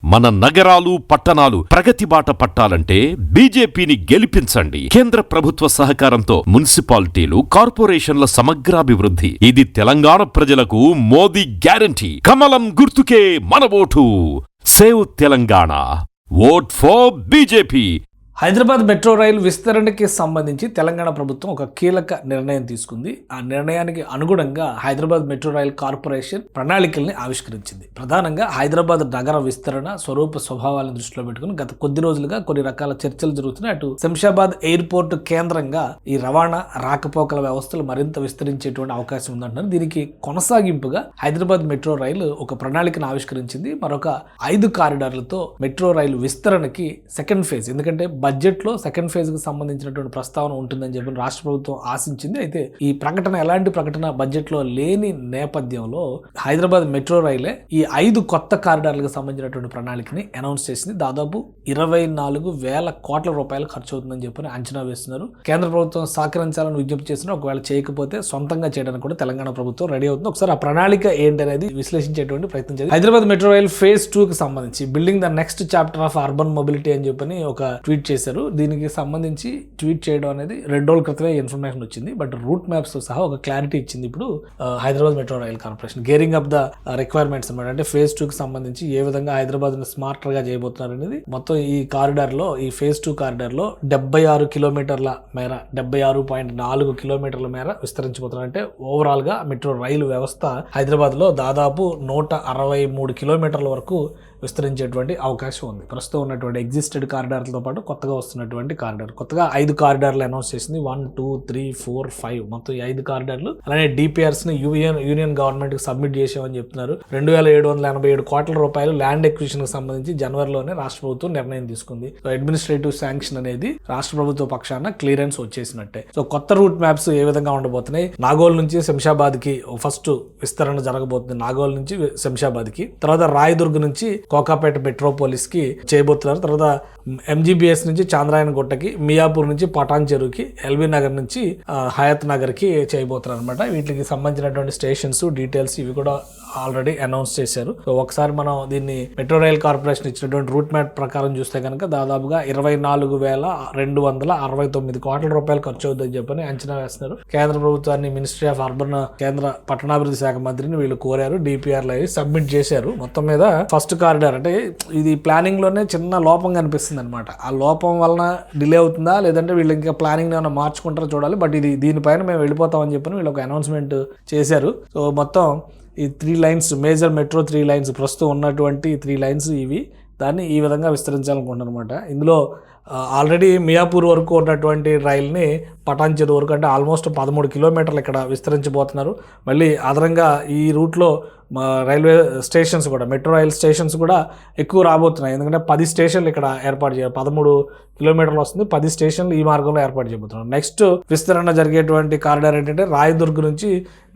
మన నగరాలు పట్టణాలు ప్రగతి బాట పట్టాలంటే బీజేపీని గెలిపించండి. కేంద్ర ప్రభుత్వ సహకారంతో మున్సిపాలిటీలు, కార్పొరేషన్ల సమగ్రాభివృద్ధి. ఇది తెలంగాణ ప్రజలకు మోదీ గ్యారంటీ. కమలం గుర్తుకే మన vote. Save Telangana. Vote for BJP. Hyderabad metro రైలు విస్తరణకి సంబంధించి తెలంగాణ ప్రభుత్వం ఒక కీలక నిర్ణయం తీసుకుంది. ఆ నిర్ణయానికి అనుగుణంగా హైదరాబాద్ మెట్రో రైల్ కార్పొరేషన్ ప్రణాళికల్ని ఆవిష్కరించింది. ప్రధానంగా హైదరాబాద్ నగర విస్తరణ స్వరూప స్వభావాలను దృష్టిలో పెట్టుకుని గత కొద్ది రోజులుగా కొన్ని రకాల చర్చలు జరుగుతున్నాయి. అటు శంషాబాద్ ఎయిర్పోర్ట్ కేంద్రంగా ఈ రవాణా రాకపోకల వ్యవస్థలు మరింత విస్తరించేటువంటి అవకాశం ఉందంటున్నారు. దీనికి కొనసాగింపుగా హైదరాబాద్ మెట్రో రైలు ఒక ప్రణాళికను ఆవిష్కరించింది. మరొక 5 కారిడార్లతో మెట్రో రైలు విస్తరణకి సెకండ్ ఫేజ్, ఎందుకంటే బడ్జెట్లో సెకండ్ ఫేజ్కి సంబంధించినటువంటి ప్రస్తావన ఉంటుందని చెప్పి రాష్ట్ర ప్రభుత్వం ఆశించింది. అయితే ఈ ప్రకటన ఎలాంటి ప్రకటన బడ్జెట్లో లేని నేపథ్యంలో హైదరాబాద్ మెట్రో రైలే ఈ 5 కొత్త కారిడార్లకు సంబంధించినటువంటి ప్రణాళికని అనౌన్స్ చేసింది. దాదాపు 24,000 కోట్ల రూపాయలు ఖర్చు అవుతుందని చెప్పి అంచనా వేస్తున్నారు. కేంద్ర ప్రభుత్వం సహకరించాలని విజ్ఞప్తి చేస్తున్నారు. ఒకవేళ చేయకపోతే సొంతంగా చేయడానికి కూడా తెలంగాణ ప్రభుత్వం రెడీ అవుతుంది. ఒకసారి ఆ ప్రణాళిక ఏంటనేది విశ్లేషించేటువంటి ప్రయత్నం చేయాలి. హైదరాబాద్ మెట్రో రైల్ ఫేజ్ 2కి సంబంధించి building the next chapter of urban mobility అని చెప్పని ఒక ట్వీట్ చేశారు. దీనికి సంబంధించి ట్వీట్ చేయడం అనేది 2 రోజుల క్రితమే ఇన్ఫర్మేషన్ వచ్చింది. బట్ రూట్ మ్యాప్స్ తో సహా ఒక క్లారిటీ ఇచ్చింది ఇప్పుడు Hyderabad metro rail corporation. Gearing up the requirements అన్నమాట. అంటే ఫేజ్ 2కి సంబంధించి ఏ విధంగా హైదరాబాద్ ని స్మార్టర్ గా చేయబోతున్నారు అనేది మొత్తం ఈ కారిడార్ లో, ఈ ఫేజ్ 2 కారిడార్ లో 76 కిలోమీటర్ల మేర, 76.4 కిలోమీటర్ల మేర విస్తరించబోతున్నారు. అంటే ఓవరాల్ గా మెట్రో రైలు వ్యవస్థ హైదరాబాద్ లో దాదాపు 163 కిలోమీటర్ల వరకు విస్తరించేటువంటి అవకాశం ఉంది. ప్రస్తుతం ఉన్నటువంటి ఎగ్జిస్టెడ్ కారిడార్లతో పాటు కొత్తగా వస్తున్నటువంటి కారిడార్, కొత్తగా 5 కారిడార్లు అనౌన్స్ చేసింది. 1, 2, 3, 4, 5 మొత్తం 5 కారిడార్లు. అలానే డిపిఆర్స్ ని యూనియన్ గవర్నమెంట్ కి సబ్మిట్ చేసామని చెప్తున్నారు. 2,787 కోట్ల రూపాయలు ల్యాండ్ ఎక్విజిషన్ కి సంబంధించి జనవరిలోనే రాష్ట్ర ప్రభుత్వం నిర్ణయం తీసుకుంది. సో అడ్మినిస్ట్రేటివ్ శాంక్షన్ అనేది రాష్ట్ర ప్రభుత్వ పక్షాన క్లియరెన్స్ వచ్చేసినట్టే. సో కొత్త రూట్ మ్యాప్స్ ఏ విధంగా ఉండబోతున్నాయి? నాగోల్ నుంచి శంషాబాద్ కి ఫస్ట్ విస్తరణ జరగబోతుంది. నాగోల్ నుంచి శంషాబాద్ కి, తర్వాత రాయదుర్గ్ నుంచి కోకాపేట మెట్రోపోలిస్ కి చేయబోతున్నారు. తర్వాత ఎంజీబీఎస్ నుంచి చాంద్రాయణ గుట్టకి, మియాపూర్ నుంచి పటాన్ చెరువుకి, ఎల్బీ నగర్ నుంచి హయత్ నగర్ కి చేయబోతున్నారు అనమాట. వీటికి సంబంధించినటువంటి స్టేషన్స్ డీటెయిల్స్ ఇవి కూడా ఆల్రెడీ అనౌన్స్ చేశారు. సో ఒకసారి మనం దీన్ని మెట్రో రైల్ కార్పొరేషన్ ఇచ్చినటువంటి రూట్ మ్యాప్ ప్రకారం చూస్తే కనుక దాదాపుగా 24,269 కోట్ల రూపాయలు ఖర్చు అవుతుందని చెప్పని అంచనా వేస్తున్నారు. కేంద్ర ప్రభుత్వాన్ని, మినిస్ట్రీ ఆఫ్ అర్బన్, కేంద్ర పట్టణాభివృద్ధి శాఖ మంత్రిని వీళ్ళు కోరారు. డిపిఆర్లు అవి సబ్మిట్ చేశారు. మొత్తం మీద ఫస్ట్ కారిడార్ అంటే ఇది ప్లానింగ్ లోనే చిన్న లోపం కనిపిస్తుంది అనమాట. ఆ లోపం వలన డిలే అవుతుందా లేదంటే వీళ్ళు ఇంకా ప్లానింగ్ ఏమైనా మార్చుకుంటారో చూడాలి. బట్ ఇది దీనిపైన మేము వెళ్ళిపోతామని చెప్పని వీళ్ళు ఒక అనౌన్స్మెంట్ చేశారు. సో మొత్తం ఈ 3 లైన్స్, మేజర్ మెట్రో 3 లైన్స్, ప్రస్తుతం ఉన్నటువంటి 3 లైన్స్ ఇవి, దాన్ని ఈ విధంగా విస్తరించాలనుకుంటున్నారు అనమాట. ఇందులో ఆల్రెడీ మియాపూర్ వరకు ఉన్నటువంటి రైల్ని పటాన్ చెరువు వరకు, అంటే ఆల్మోస్ట్ 13 కిలోమీటర్లు ఇక్కడ విస్తరించబోతున్నారు. మళ్ళీ అదనంగా ఈ రూట్లో రైల్వే స్టేషన్స్ కూడా, మెట్రో రైల్ స్టేషన్స్ కూడా ఎక్కువ రాబోతున్నాయి. ఎందుకంటే 10 స్టేషన్లు ఇక్కడ ఏర్పాటు చేయాలి. 13 కిలోమీటర్లు వస్తుంది, 10 స్టేషన్లు ఈ మార్గంలో ఏర్పాటు చేయబోతున్నారు. నెక్స్ట్ విస్తరణ జరిగేటువంటి కారిడార్ ఏంటంటే రాయదుర్గ్ నుంచి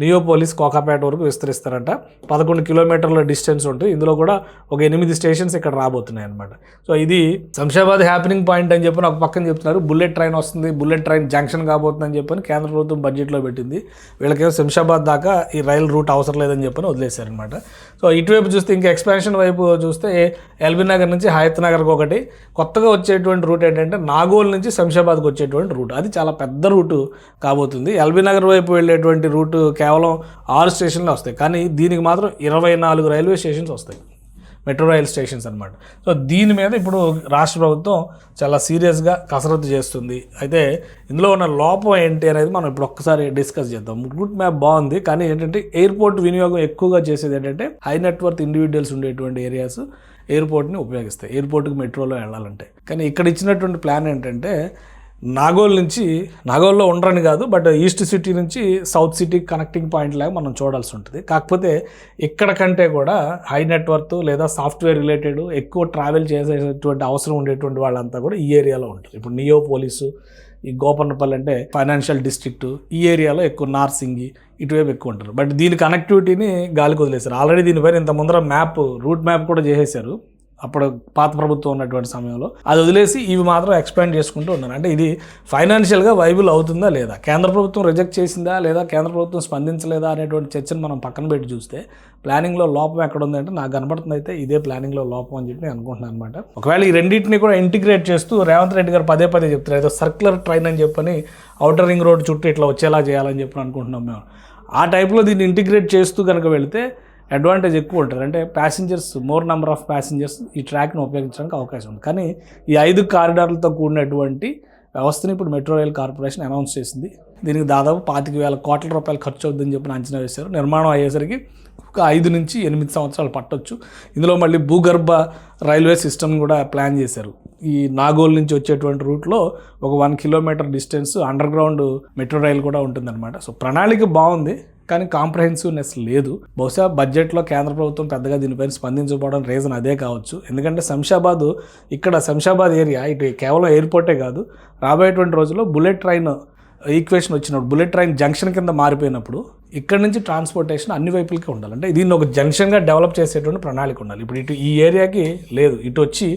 నియోపోలిస్ కోకాపేట వరకు విస్తరిస్తారంట. 11 కిలోమీటర్ల డిస్టెన్స్ ఉంటుంది. ఇందులో కూడా ఒక 8 స్టేషన్స్ ఇక్కడ రాబోతున్నాయి అనమాట. సో ఇది శంషాబాద్ హ్యాపెనింగ్ పాయింట్ అని చెప్పి ఒక పక్కన చెప్తున్నారు. బుల్లెట్ ట్రైన్ వస్తుంది, బుల్లెట్ ట్రైన్ జంక్షన్ కాబోతుందని చెప్పని కేంద్ర ప్రభుత్వం బడ్జెట్లో పెట్టింది. వీళ్ళకేమో శంషాబాద్ దాకా ఈ రైలు రూట్ అవసరం లేదని చెప్పని వదిలేశారు అనమాట. సో ఇటువైపు చూస్తే ఇంకా ఎక్స్పాన్షన్ వైపు చూస్తే ఎల్బీ నగర్ నుంచి హయత్ నగర్కి ఒకటి, కొత్తగా వచ్చేటువంటి రూట్ ఏంటంటే నాగోల్ నుంచి శంషాబాద్కి వచ్చేటువంటి రూట్. అది చాలా పెద్ద రూటు కాబోతుంది. ఎల్బీ నగర్ వైపు వెళ్ళేటువంటి రూటు కేవలం 6 స్టేషన్లు వస్తాయి, కానీ దీనికి మాత్రం 24 రైల్వే స్టేషన్స్ వస్తాయి, మెట్రో రైల్ స్టేషన్స్ అనమాట. సో దీని మీద ఇప్పుడు రాష్ట్ర ప్రభుత్వం చాలా సీరియస్గా కసరత్తు చేస్తుంది. అయితే ఇందులో ఉన్న లోపం ఏంటి అనేది మనం ఇప్పుడు ఒక్కసారి డిస్కస్ చేద్దాం. రూట్ మ్యాప్ బాగుంది, కానీ ఏంటంటే ఎయిర్పోర్ట్ వినియోగం ఎక్కువగా చేసేది ఏంటంటే హై నెట్వర్త్ ఇండివిజువల్స్ ఉండేటువంటి ఏరియాస్ ఎయిర్పోర్ట్ని ఉపయోగిస్తాయి, ఎయిర్పోర్ట్కి మెట్రోలో వెళ్ళాలంటే. కానీ ఇక్కడ ఇచ్చినటువంటి ప్లాన్ ఏంటంటే నాగోల్లో ఉండరని కాదు, బట్ ఈస్ట్ సిటీ నుంచి సౌత్ సిటీ కనెక్టింగ్ పాయింట్ లాగా మనం చూడాల్సి ఉంటుంది. కాకపోతే ఇక్కడ కంటే కూడా హై నెట్వర్త్ లేదా సాఫ్ట్వేర్ రిలేటెడ్ ఎక్కువ ట్రావెల్ చేసేటువంటి అవసరం ఉండేటువంటి వాళ్ళంతా కూడా ఈ ఏరియాలో ఉంటారు. ఇప్పుడు నియోపోలిసు, ఈ గోపన్నపల్లి అంటే ఫైనాన్షియల్ డిస్ట్రిక్ట్, ఈ ఏరియాలో ఎక్కువ నార్సింగి ఇటువైపు ఎక్కువ ఉంటారు. బట్ దీని కనెక్టివిటీని గాలికి వదిలేశారు. ఆల్రెడీ దీనిపైన ఇంత ముందర రూట్ మ్యాప్ కూడా చేసేశారు. అప్పుడు పాత ప్రభుత్వం ఉన్నటువంటి సమయంలో. అది వదిలేసి ఇవి మాత్రం ఎక్స్పాండ్ చేసుకుంటూ ఉన్నారు. అంటే ఇది ఫైనాన్షియల్గా వైబుల్ అవుతుందా లేదా, కేంద్ర ప్రభుత్వం రిజెక్ట్ చేసిందా లేదా, కేంద్ర ప్రభుత్వం స్పందించలేదా అనేటువంటి చర్చను మనం పక్కన పెట్టి చూస్తే ప్లానింగ్లో లోపం ఎక్కడ ఉంది అంటే నాకు కనపడుతుంది అయితే ఇదే ప్లానింగ్లో లోపం అని చెప్పి నేను అనుకుంటున్నాను అనమాట. ఒకవేళ ఈ రెండింటిని కూడా ఇంటిగ్రేట్ చేస్తూ రేవంత్ రెడ్డి గారు పదే చెప్తారు, ఏదో సర్క్యులర్ ట్రైన్ అని చెప్పని ఔటర్ రింగ్ రోడ్ చుట్టూ ఇట్లా వచ్చేలా చేయాలని చెప్పి అనుకుంటున్నాం మేము. ఆ టైప్లో దీన్ని ఇంటిగ్రేట్ చేస్తూ కనుక వెళితే అడ్వాంటేజ్ ఎక్కువ ఉంటుంది. అంటే passengers, more number of passengers ఈ ట్రాక్ను ఉపయోగించడానికి అవకాశం ఉంది. కానీ ఈ 5 కారిడార్లతో కూడినటువంటి వ్యవస్థని ఇప్పుడు మెట్రో రైల్ కార్పొరేషన్ అనౌన్స్ చేసింది. దీనికి దాదాపు 25,000 కోట్ల రూపాయలు ఖర్చు అవుతుందని చెప్పి అంచనా వేశారు. నిర్మాణం అయ్యేసరికి ఒక 5 నుంచి 8 సంవత్సరాలు పట్టొచ్చు. ఇందులో మళ్ళీ భూగర్భ రైల్వే సిస్టమ్ కూడా ప్లాన్ చేశారు. ఈ నాగోల్ నుంచి వచ్చేటువంటి రూట్లో ఒక 1 kilometre distance underground metro రైలు కూడా ఉంటుందన్నమాట. సో ప్రణాళిక బాగుంది, కానీ కాంప్రహెన్సివ్నెస్ లేదు. బహుశా బడ్జెట్లో కేంద్ర ప్రభుత్వం పెద్దగా దీనిపైన స్పందించకపోవడం రీజన్ అదే కావచ్చు. ఎందుకంటే శంషాబాద్ ఏరియా ఇటు కేవలం ఎయిర్పోర్టే కాదు, రాబోయేటువంటి రోజుల్లో బుల్లెట్ ట్రైన్ ఈక్వేషన్ వచ్చినప్పుడు, బుల్లెట్ ట్రైన్ జంక్షన్ కింద మారిపోయినప్పుడు ఇక్కడ నుంచి ట్రాన్స్పోర్టేషన్ అన్ని వైపులకి ఉండాలి. అంటే దీన్ని ఒక జంక్షన్గా డెవలప్ చేసేటువంటి ప్రణాళిక ఉండాలి. ఇప్పుడు ఇటు ఈ ఏరియాకి లేదు, ఇటు వచ్చి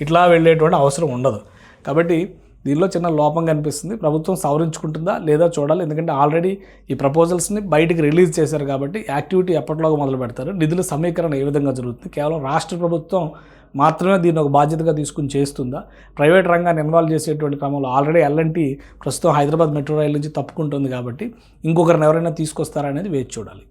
ఇట్లా వెళ్ళేటువంటి అవసరం ఉండదు. కాబట్టి దీనిలో చిన్న లోపం కనిపిస్తుంది. ప్రభుత్వం సవరించుకుంటుందా లేదా చూడాలి. ఎందుకంటే ఆల్రెడీ ఈ ప్రపోజల్స్ని బయటికి రిలీజ్ చేశారు కాబట్టి యాక్టివిటీ ఎప్పటిలోగా మొదలు పెడతారు. నిధుల సమీకరణ ఏ విధంగా జరుగుతుంది, కేవలం రాష్ట్ర ప్రభుత్వం మాత్రమే దీన్ని ఒక బాధ్యతగా తీసుకుని చేస్తుందా, ప్రైవేట్ రంగాన్ని ఇన్వాల్వ్ చేసేటువంటి క్రమంలో ఆల్రెడీ L&T ప్రస్తుతం హైదరాబాద్ మెట్రో రైల్ నుంచి తప్పుకుంటుంది కాబట్టి ఇంకొకరిని ఎవరైనా తీసుకొస్తారా అనేది వేచి చూడాలి.